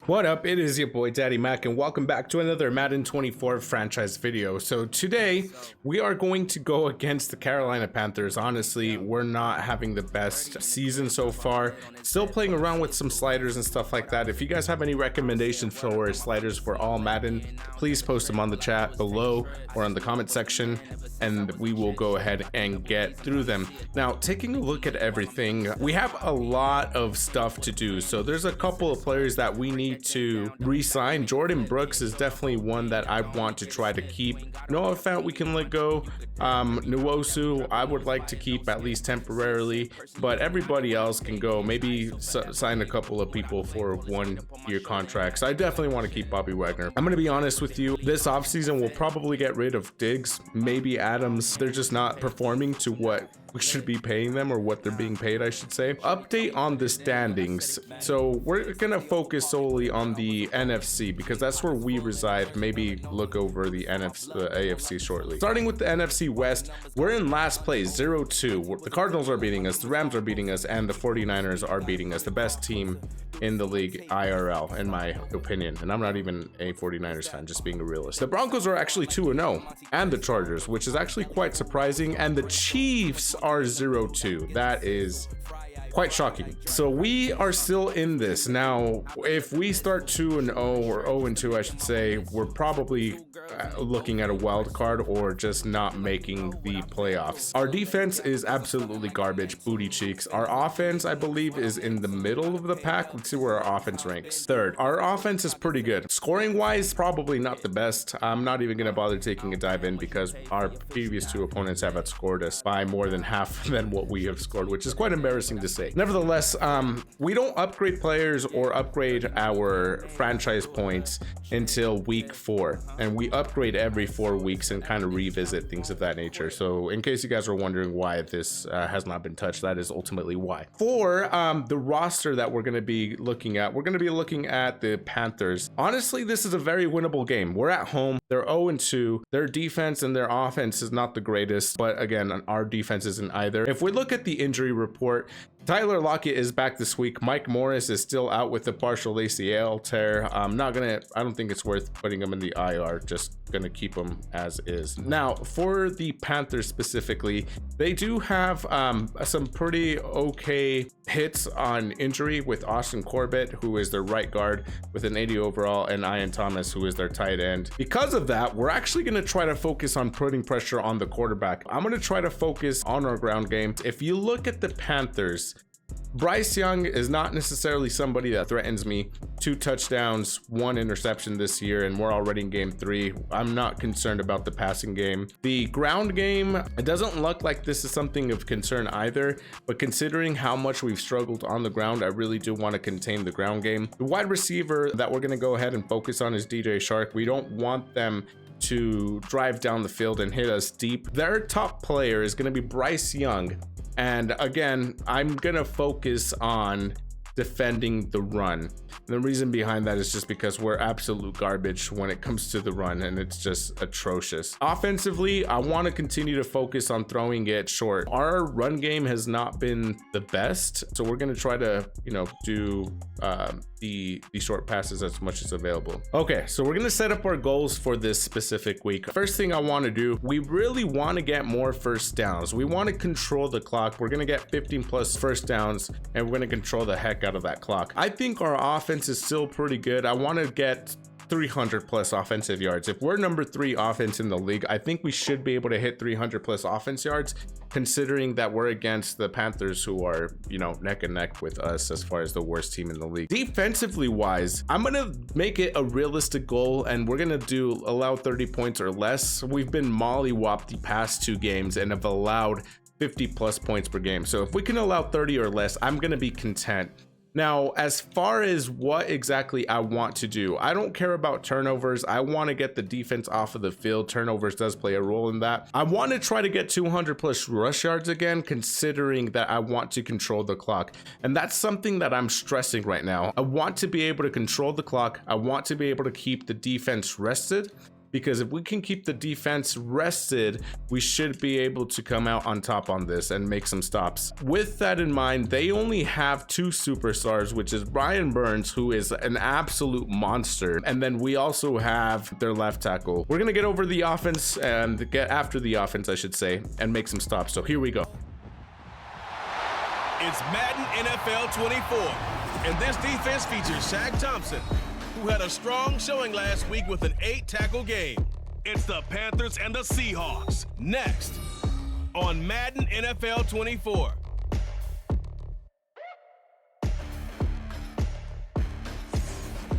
What up? It is your boy Daddy Mac, and welcome back to another Madden 24 franchise video. So today we are going to go against the Carolina Panthers. Honestly, we're not having the best season so far. Still playing around with some sliders and stuff like that. If you guys have any recommendations for sliders for All-Madden, please post them on the chat below or on the comment section, and we will go ahead and get through them. Now, taking a look at everything, we have a lot of stuff to do. So there's a couple of players that we need to re-sign. Jordan Brooks is definitely one that I want to try to keep. Noah Fant we can let go. Nwosu I would like to keep at least temporarily, but everybody else can go. Maybe sign a couple of people for 1-year contracts. I definitely want to keep Bobby Wagner. I'm gonna be honest with you, this offseason we'll probably get rid of Diggs, maybe Adams. They're just not performing to what we should be paying them, or what they're being paid, I should say. Update on the standings. So we're gonna focus solely on the NFC because that's where we reside. Maybe look over the AFC shortly. Starting with the NFC West, we're in last place, 0-2. The Cardinals are beating us, the Rams are beating us, and the 49ers are beating us. The best team in the league IRL, in my opinion. And I'm not even a 49ers fan, just being a realist. The Broncos are actually 2-0, and the Chargers, which is actually quite surprising, and the Chiefs are 0-2. That is quite shocking. So we are still in this. Now, if we start 2-0 or 0-2, I should say, we're probably looking at a wild card or just not making the playoffs. Our defense is absolutely garbage, booty cheeks. Our offense, I believe, is in the middle of the pack. Let's see where our offense ranks. Third. Our offense is pretty good. Scoring wise, probably not the best. I'm not even going to bother taking a dive in because our previous two opponents have outscored us by more than half than what we have scored, which is quite embarrassing to say. Nevertheless, we don't upgrade players or upgrade our franchise points until week 4, and we upgrade every 4 weeks and kind of revisit things of that nature. So in case you guys are wondering why this has not been touched, that is ultimately why. For the roster that we're going to be looking at, we're going to be looking at the Panthers. Honestly, this is a very winnable game. We're at home. They're 0-2. Their defense and their offense is not the greatest, but again, our defense isn't either. If we look at the injury report, Tyler Lockett is back this week. Mike Morris is still out with the partial ACL tear. I don't think it's worth putting him in the IR. Just gonna keep him as is. Now, for the Panthers specifically, they do have some pretty okay hits on injury with Austin Corbett, who is their right guard with an 80 overall, and Ian Thomas, who is their tight end. Because of that, we're actually gonna try to focus on putting pressure on the quarterback. I'm gonna try to focus on our ground game. If you look at the Panthers, Bryce Young is not necessarily somebody that threatens me. 2 touchdowns, 1 interception this year, and we're already in game 3. I'm not concerned about the passing game. The ground game, it doesn't look like this is something of concern either, but considering how much we've struggled on the ground, I really do want to contain the ground game. The wide receiver that we're going to go ahead and focus on is DJ Shark. We don't want them to drive down the field and hit us deep. Their top player is going to be Bryce Young. And again, I'm gonna focus on defending the run. And the reason behind that is just because we're absolute garbage when it comes to the run, and it's just atrocious. Offensively, I want to continue to focus on throwing it short. Our run game has not been the best, so we're going to try to, do the short passes as much as available. Okay, so we're going to set up our goals for this specific week. First thing I want to do, we really want to get more first downs. We want to control the clock. We're going to get 15 plus first downs, and we're going to control the heck out of that clock. I think our offense is still pretty good. I want to get 300 plus offensive yards. If we're number 3 offense in the league, I think we should be able to hit 300 plus offense yards, considering that we're against the Panthers, who are, neck and neck with us as far as the worst team in the league. Defensively wise, I'm gonna make it a realistic goal, and we're gonna allow 30 points or less. We've been mollywopped the past 2 games and have allowed 50 plus points per game. So if we can allow 30 or less, I'm gonna be content. Now, as far as what exactly I want to do, I don't care about turnovers. I want to get the defense off of the field. Turnovers does play a role in that. I want to try to get 200 plus rush yards again, considering that I want to control the clock. And that's something that I'm stressing right now. I want to be able to control the clock. I want to be able to keep the defense rested, because if we can keep the defense rested, we should be able to come out on top on this and make some stops. With that in mind, they only have 2 superstars, which is Brian Burns, who is an absolute monster, and then we also have their left tackle. We're gonna get over the offense and get after the offense, I should say, and make some stops. So here we go. It's Madden NFL 24, and this defense features Shaq Thompson, who had a strong showing last week with an 8-tackle game. It's the Panthers and the Seahawks next on Madden NFL 24.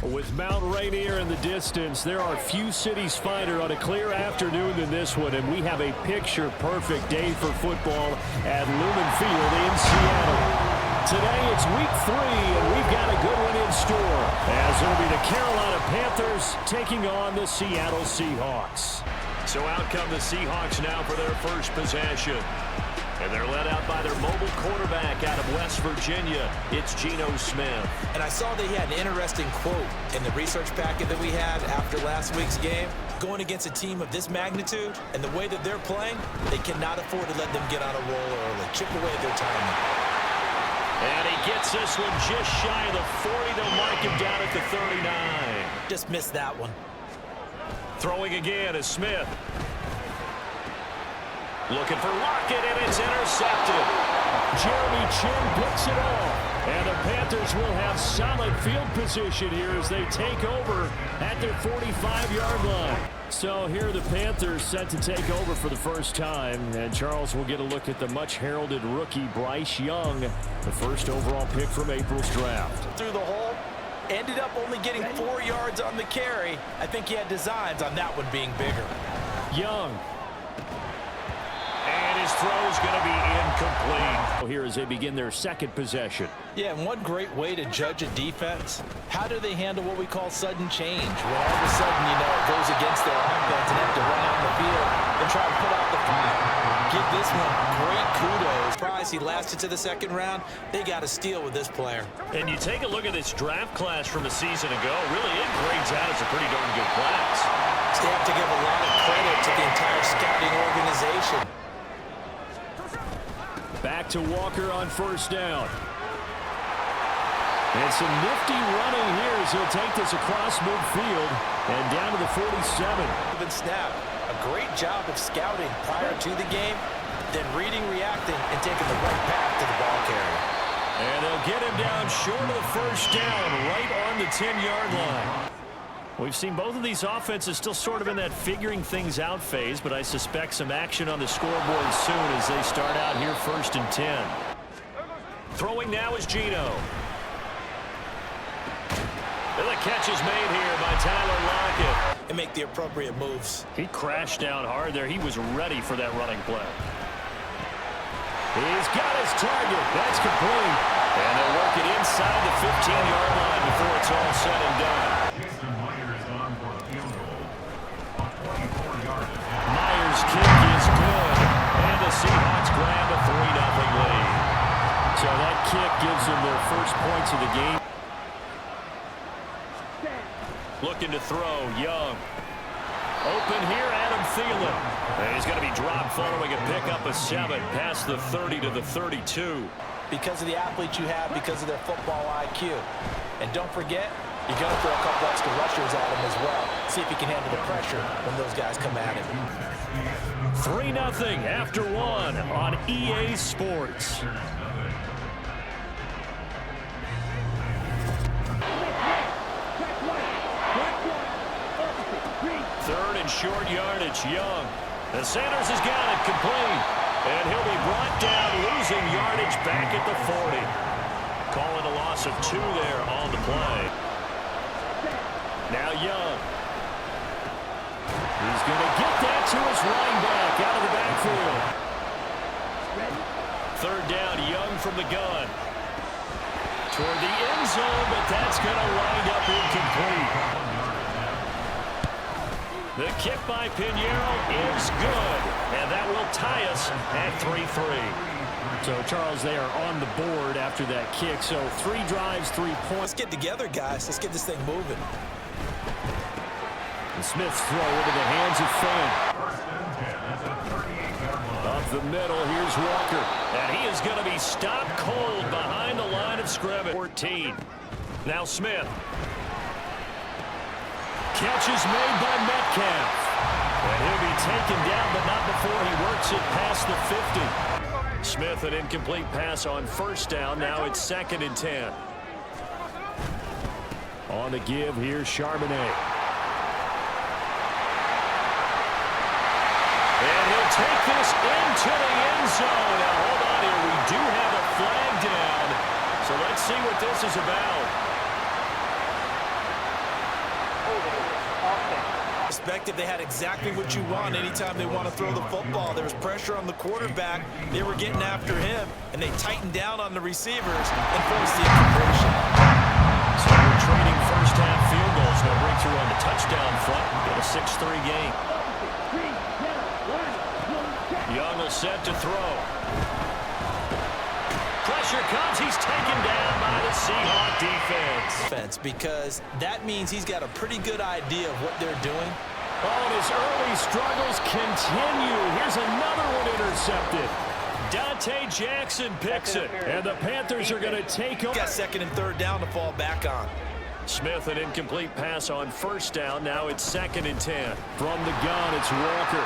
With Mount Rainier in the distance, there are few cities finer on a clear afternoon than this one, and we have a picture-perfect day for football at Lumen Field in Seattle. Today it's week 3, and we've got a good one in store, as it'll be the Carolina Panthers taking on the Seattle Seahawks. So out come the Seahawks now for their first possession. And they're led out by their mobile quarterback out of West Virginia. It's Geno Smith. And I saw that he had an interesting quote in the research packet that we had after last week's game. Going against a team of this magnitude and the way that they're playing, they cannot afford to let them get on a roll early. Chip away at their timing. And he gets this one just shy of the 40. They'll mark him down at the 39. Just missed that one. Throwing again is Smith. Looking for Lockett, and it's intercepted. Jeremy Chin picks it off. And the Panthers will have solid field position here as they take over at their 45-yard line. So here are the Panthers set to take over for the first time. And Charles will get a look at the much-heralded rookie Bryce Young, the first overall pick from April's draft. Through the hole, ended up only getting 4 yards on the carry. I think he had designs on that one being bigger. Young. And his throw is going to be incomplete. Here as they begin their second possession. Yeah, and one great way to judge a defense, how do they handle what we call sudden change? When all of a sudden, you know, it goes against their offense and have to run out on the field and try to put out the fire. Give this one great kudos. Surprise, he lasted to the second round. They got a steal with this player. And you take a look at this draft class from a season ago, really it grades out as a pretty darn good class. So they have to give a lot of credit to the entire scouting organization. Back to Walker on first down. And some nifty running here as he'll take this across midfield and down to the 47. Even snap. A great job of scouting prior to the game, then reading, reacting, and taking the right path to the ball carrier. And they'll get him down short of the first down, right on the 10-yard line. We've seen both of these offenses still sort of in that figuring things out phase, but I suspect some action on the scoreboard soon as they start out here first and 10. Throwing now is Geno. And the catch is made here by Tyler Lockett. And make the appropriate moves. He crashed down hard there. He was ready for that running play. He's got his target. That's complete. And they'll work it inside the 15-yard line before it's all said and done. Myers' kick is good. And the Seahawks grab a 3-0 lead. So that kick gives them their first points of the game. Looking to throw, Young. Open here, Adam Thielen. And he's going to be dropped following a pickup of 7 past the 30 to the 32. Because of the athletes you have, because of their football IQ. And don't forget, you're going to throw a couple extra rushers at him as well. See if he can handle the pressure when those guys come at him. 3-0 after 1 on EA Sports. Third and short yardage, Young. And Sanders has got it complete. And he'll be brought down, losing yardage back at the 40. Calling a loss of 2 there on the play. Now Young. He's going to get that to his running back out of the backfield. Third down, Young from the gun. Toward the end zone, but that's going to wind up incomplete. The kick by Pinheiro is good, and that will tie us at 3-3. So, Charles, they are on the board after that kick. So, 3 drives, 3 points. Let's get together, guys. Let's get this thing moving. And Smith's throw into the hands of Fant. Up the middle, here's Walker. And he is going to be stopped cold behind the line of scrimmage. 14. Now Smith. Catch is made by Metcalf. And he'll be taken down, but not before he works it past the 50. Smith, an incomplete pass on first down. Now it's 2nd and 10. On the give, here's Charbonnet. And he'll take this into the end zone. Now, hold on here. We do have a flag down. So let's see what this is about. They had exactly what you want anytime they want to throw the football. There was pressure on the quarterback. They were getting after him, and they tightened down on the receivers and forced the incompletion. So we're trading first half field goals. No breakthrough on the touchdown front. Got a 6-3 game. Young will set to throw. Pressure comes. He's taken down by the Seahawk defense. Because that means he's got a pretty good idea of what they're doing. Oh, and his early struggles continue. Here's another one intercepted. Dante Jackson picks it, and the Panthers are going to take over. Got 2nd and 3rd down to fall back on. Smith, an incomplete pass on first down. Now it's 2nd and 10. From the gun, it's Walker.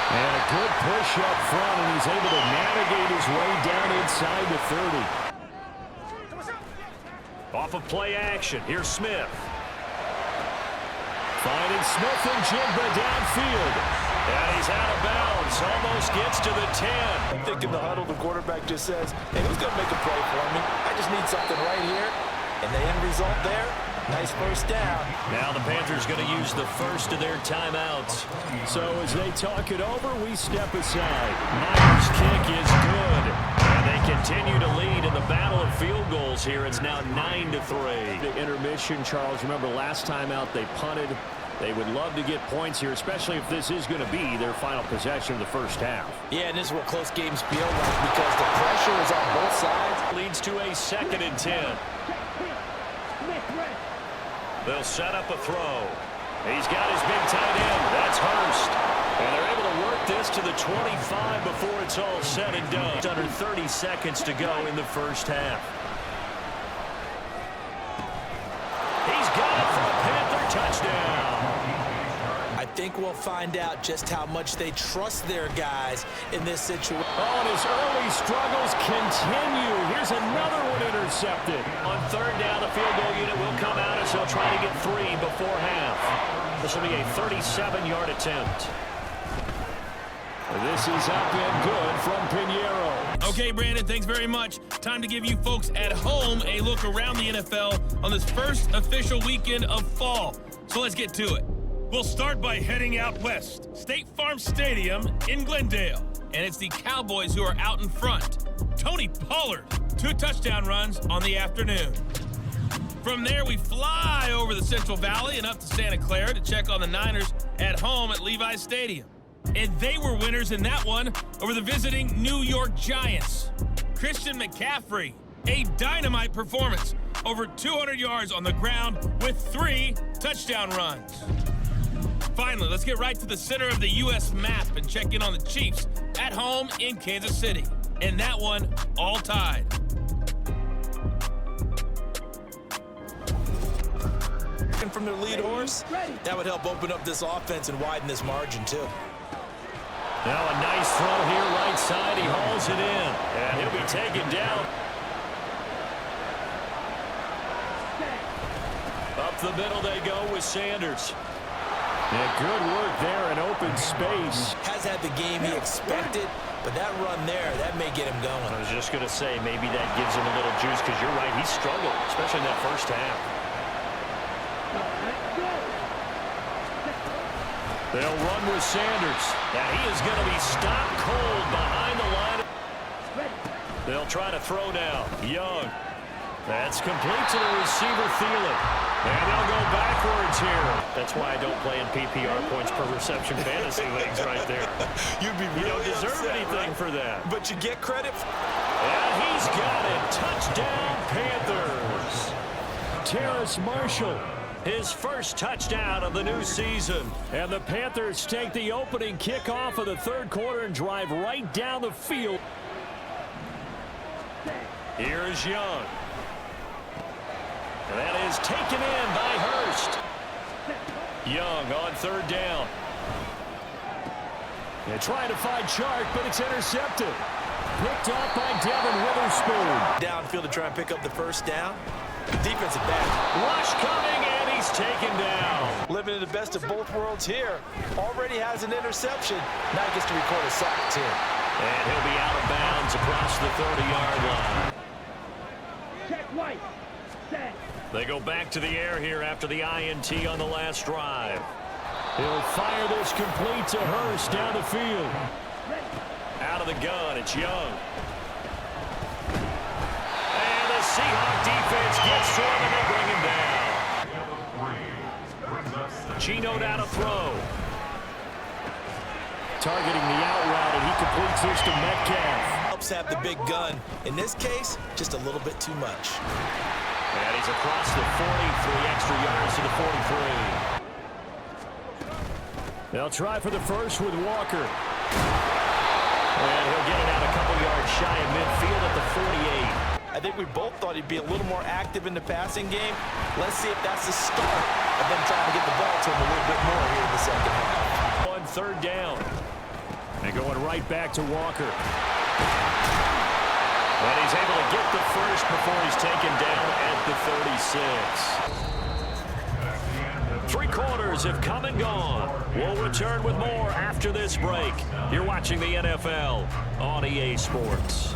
And a good push up front, and he's able to navigate his way down inside the 30. Off of play action, here's Smith. Finding Smith and Jigba downfield. And he's out of bounds. Almost gets to the 10. I think in the huddle, the quarterback just says, hey, who's going to make a play for me? I just need something right here. And the end result there, nice first down. Now the Panthers going to use the first of their timeouts. So as they talk it over, we step aside. Myers' kick is good. And they continue to lead in the battle of field goals here. It's now 9-3. The intermission, Charles, remember last time out they punted. They would love to get points here, especially if this is going to be their final possession of the first half. Yeah, and this is what close games feel like because the pressure is on both sides. Leads to a 2nd and 10. They'll set up a throw. He's got his big tight end. That's Hurst. And they're able to work this to the 25 before it's all said and done. It's under 30 seconds to go in the first half. He's got it for a Panther touchdown. I think we'll find out just how much they trust their guys in this situation. Oh, and his early struggles continue. Here's another one intercepted. On 3rd down, the field goal unit will come out as they'll try to get 3 before half. This will be a 37-yard attempt. This is up and good from Pinheiro. Okay, Brandon, thanks very much. Time to give you folks at home a look around the NFL on this first official weekend of fall. So let's get to it. We'll start by heading out west. State Farm Stadium in Glendale. And it's the Cowboys who are out in front. Tony Pollard, 2 touchdown runs on the afternoon. From there, we fly over the Central Valley and up to Santa Clara to check on the Niners at home at Levi's Stadium. And they were winners in that one over the visiting New York Giants. Christian McCaffrey, a dynamite performance. Over 200 yards on the ground with 3 touchdown runs. Finally, let's get right to the center of the U.S. map and check in on the Chiefs at home in Kansas City. And that one all tied. From their lead horse, that would help open up this offense and widen this margin too. Now a nice throw here right side. He hauls it in. And he'll be taken down. Up the middle they go with Sanders. Yeah, good work there in open space. Has had the game he expected, but that run there, that may get him going. I was just going to say, maybe that gives him a little juice because you're right, he struggled, especially in that first half. They'll run with Sanders. Now he is going to be stopped cold behind the line. They'll try to throw now. Young. That's complete to the receiver, Thielen. And they'll go backwards here. That's why I don't play in PPR points per reception fantasy leagues right there. You'd be really You don't deserve upset, anything right? for that. But you get credit. And he's got it. Touchdown, Panthers. Terrace Marshall. his first touchdown of the new season. And the Panthers take the opening kickoff of the third quarter and drive right down the field. Here's Young. That is taken in by Hurst. Young on third down. They're trying to find Chark, but it's intercepted. Picked off by Devin Witherspoon. Downfield to try and pick up the first down. Defensive back. Rush coming, and he's taken down. Living in the best of both worlds here. Already has an interception. Now he gets to record a sack, too. And he'll be out of bounds across the 30-yard line. Check white. Set. They go back to the air here after the INT on the last drive. He'll fire this complete to Hurst down the field. Out of the gun, it's Young. And the Seahawks defense gets to him and they bring him down. Geno now to throw. Targeting the out route, and he completes this to Metcalf. Helps have the big gun. In this case, just a little bit too much. And he's across the 40, 3 extra yards to the 43. They'll try for the first with Walker. And he'll get it out a couple yards shy of midfield at the 48. I think we both thought he'd be a little more active in the passing game. Let's see if that's the start of them trying to get the ball to him a little bit more here in the second half. On third down. And going right back to Walker. And he's able to get the first before he's taken down at the 36. 3 quarters have come and gone. We'll return with more after this break. You're watching the NFL on EA Sports.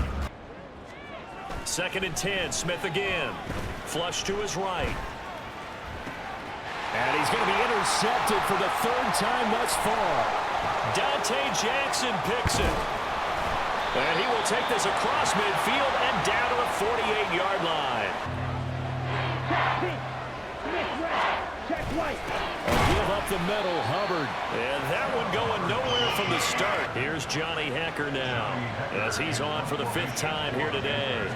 2nd and 10, Smith again. Flush to his right. And he's going to be intercepted for the 3rd time thus far. Dante Jackson picks it. And he will take this across midfield and down to the 48-yard line. Check white. Give up the middle, Hubbard. And that one going nowhere from the start. Here's Johnny Hecker now as he's on for the 5th time here today.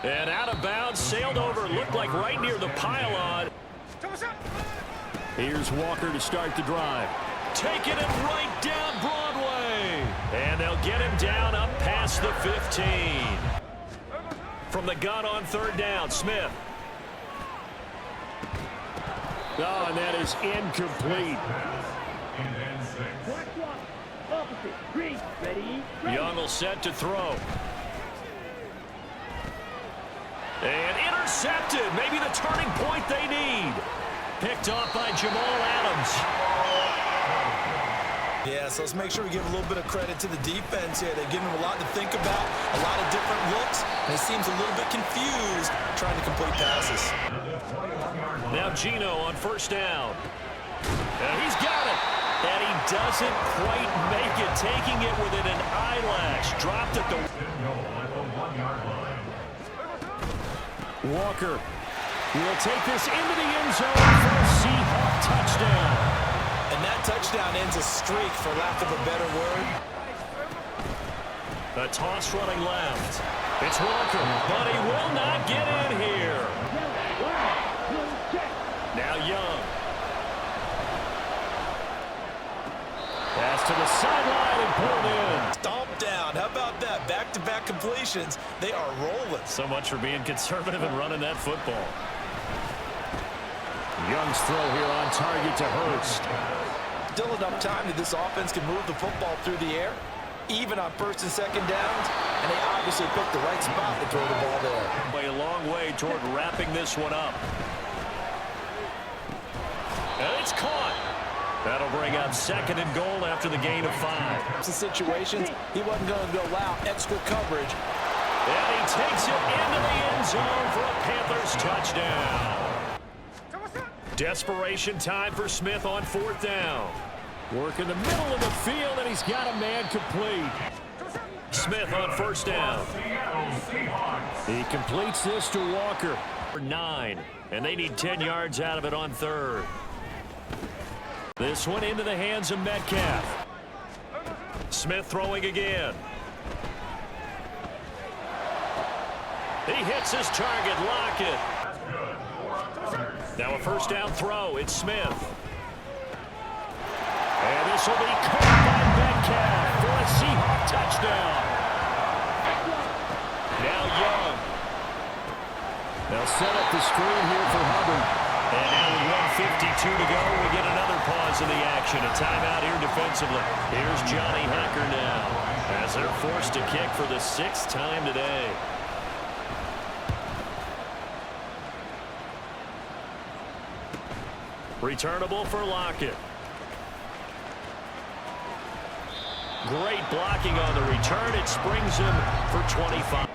And out of bounds, sailed over, looked like right near the pylon. Here's Walker to start the drive. Taking it right down Broadway. And they'll get him down up past the 15. From the gun on third down, Smith. Oh, and that is incomplete. Opposite. Green. Ready. Young will set to throw. And intercepted. Maybe the turning point they need. Picked off by Jamal Adams. Yeah, so let's make sure we give a little bit of credit to the defense here. They've given him a lot to think about, a lot of different looks, and he seems a little bit confused trying to complete passes. Now Geno on first down. And he's got it. And he doesn't quite make it, taking it within an eyelash. Dropped at the... Walker will take this into the end zone for a Seahawk touchdown. And that touchdown ends a streak, for lack of a better word. The toss running left. It's Walker, but he will not get in here. Now Young. Pass to the sideline and pulled in. Stomp down. How about that? Back-to-back completions. They are rolling. So much for being conservative and running that football. Young's throw here on target to Hurst. Still enough time that this offense can move the football through the air, even on 1st and 2nd downs, and they obviously picked the right spot to throw the ball there. A long way toward wrapping this one up. And it's caught. That'll bring up 2nd and goal after the gain of 5. Some situations, he wasn't going to allow extra coverage. And he takes it into the end zone for a Panthers touchdown. Desperation time for Smith on 4th down. Work in the middle of the field, and he's got a man complete. Smith on 1st down. He completes this to Walker. 9, and they need 10 yards out of it on 3rd. This one into the hands of Metcalf. Smith throwing again. He hits his target, Lockett. Now a first down throw. It's Smith. And this will be caught by Metcalf for a Seahawk touchdown. Now Young. They'll set up the screen here for Hubbard. And now with 1:52 to go, we get another pause in the action. A timeout here defensively. Here's Johnny Hekker now as they're forced to kick for the 6th time today. Returnable for Lockett. Great blocking on the return. It springs him for 25.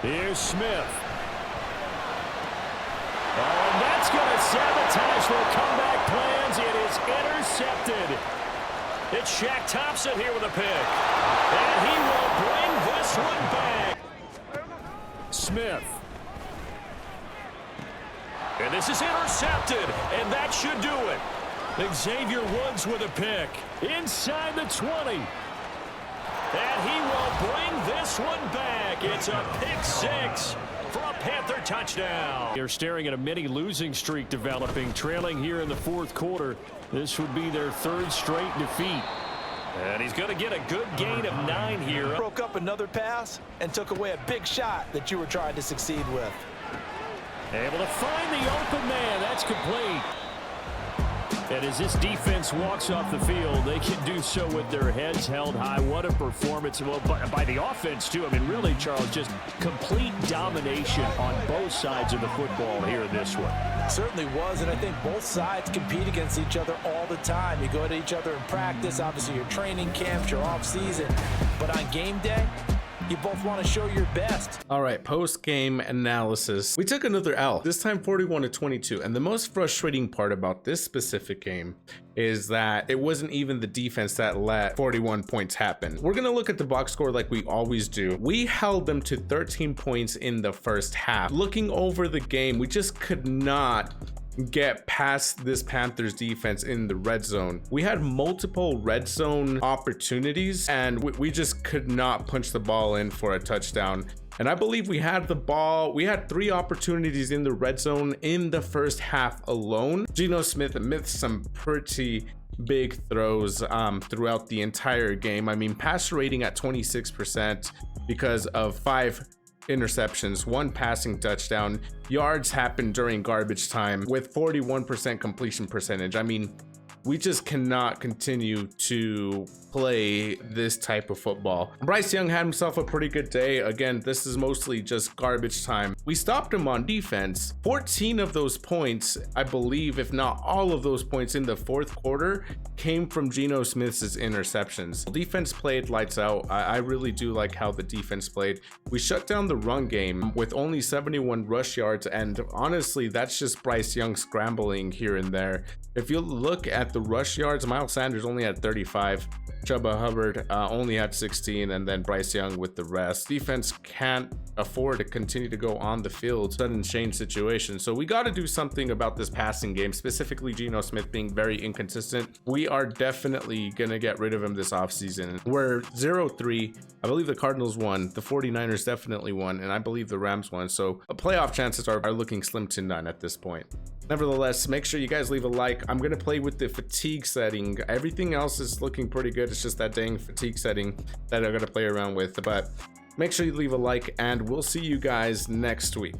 Here's Smith. Oh, and that's going to sabotage their comeback plans. It is intercepted. It's Shaq Thompson here with a pick. And he will bring this one back. Smith. And this is intercepted, and that should do it. Xavier Woods with a pick inside the 20. And he will bring this one back. It's a pick 6 for a Panther touchdown. They're staring at a mini losing streak developing, trailing here in the 4th quarter. This would be their 3rd straight defeat. And he's going to get a good gain of 9 here. Broke up another pass and took away a big shot that you were trying to succeed with. Able to find the open man. That's complete. And as this defense walks off the field, they can do so with their heads held high. What a performance. Well, by the offense, too. I mean, really, Charles, just complete domination on both sides of the football here in this one. Certainly was, and I think both sides compete against each other all the time. You go at each other in practice, obviously your training camps, your off-season. But on game day, you both want to show your best. All right, post-game analysis. We took another L, this time 41-22. And the most frustrating part about this specific game is that it wasn't even the defense that let 41 points happen. We're gonna look at the box score like we always do. We held them to 13 points in the first half. Looking over the game, we just could not get past this Panthers defense in the red zone. We had multiple red zone opportunities and we just could not punch the ball in for a touchdown. And I believe we had the ball. We had 3 opportunities in the red zone in the first half alone. Geno Smith missed some pretty big throws throughout the entire game. I mean, passer rating at 26% because of 5 interceptions, 1 passing touchdown. Yards happened during garbage time with 41% completion percentage. I mean, we just cannot continue to play this type of football. Bryce Young had himself a pretty good day. Again, this is mostly just garbage time. We stopped him on defense. 14 of those points, I believe, if not all of those points in the 4th quarter, came from Geno Smith's interceptions. Defense played lights out. I really do like how the defense played. We shut down the run game with only 71 rush yards, and honestly, that's just Bryce Young scrambling here and there. If you look at the rush yards, Miles Sanders only had 35. Chuba Hubbard only had 16, and then Bryce Young with the rest. Defense can't afford to continue to go on the field sudden change situation, so we got to do something about this passing game, specifically Geno Smith being very inconsistent. We are definitely gonna get rid of him this offseason. We're 0-3. I believe the Cardinals won, the 49ers definitely won, and I believe the Rams won, so playoff chances are looking slim to none at this point. Nevertheless, make sure you guys leave a like. I'm gonna play with the fatigue setting. Everything else is looking pretty good. It's just that dang fatigue setting that I'm gonna play around with. But make sure you leave a like, and we'll see you guys next week.